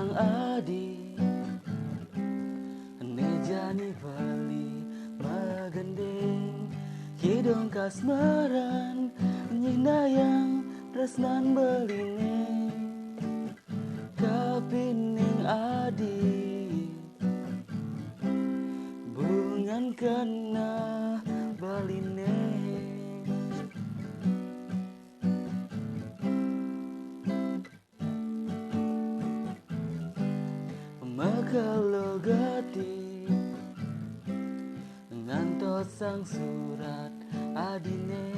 Mang Adi nejani bali magending kidong kasmaran nyinayang tresnan beline kapining Adi bungan kena baline Makalo gati ngantos sang surat adine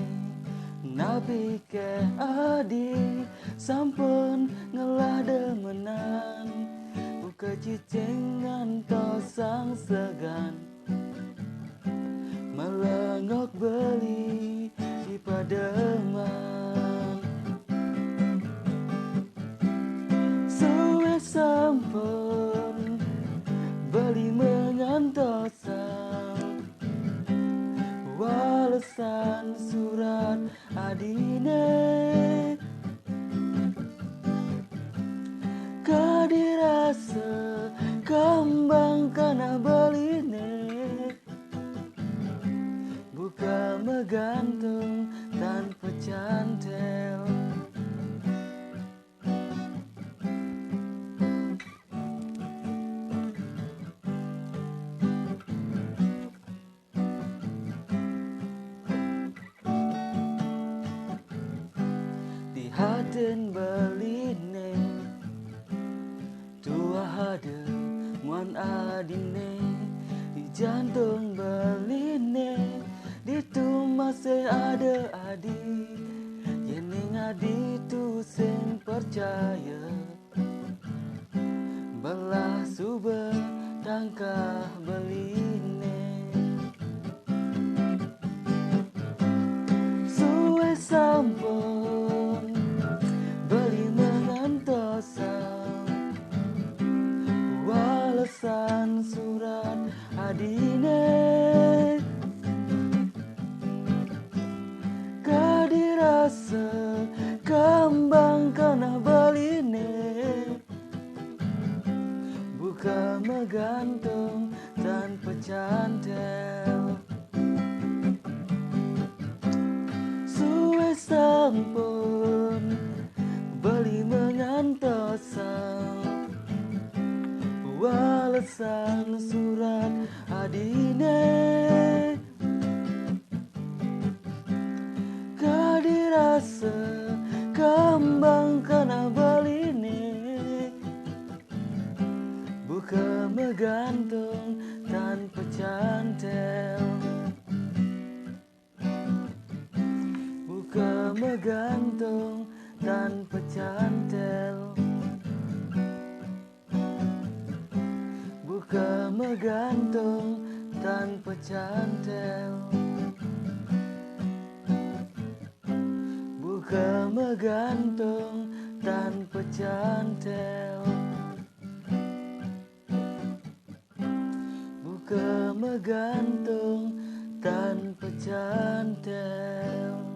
nabi ke adi sampun ngelah demenan buka cicing ngantos sang segan melengok beli di Pademan suwe sampun beli mengantosan walesan surat adine kadirasa kambang kana beline buka megantung tanpa cantel haden beline tua hade muan adine di jantung beline di masih ada adi yening adi tu sing percaya belah sube tangkah beline suwe sampun walesan surat adine kadirasa kambang kana beline buka megantung tanpa cantel suwe sampun beli mengantosan walesan surat adine kadirasa kambang kana beline buka megantung tanpa cantel buka megantung tanpa cantel buka megantung tanpa cantel buka megantung tanpa cantel buka megantung tanpa cantel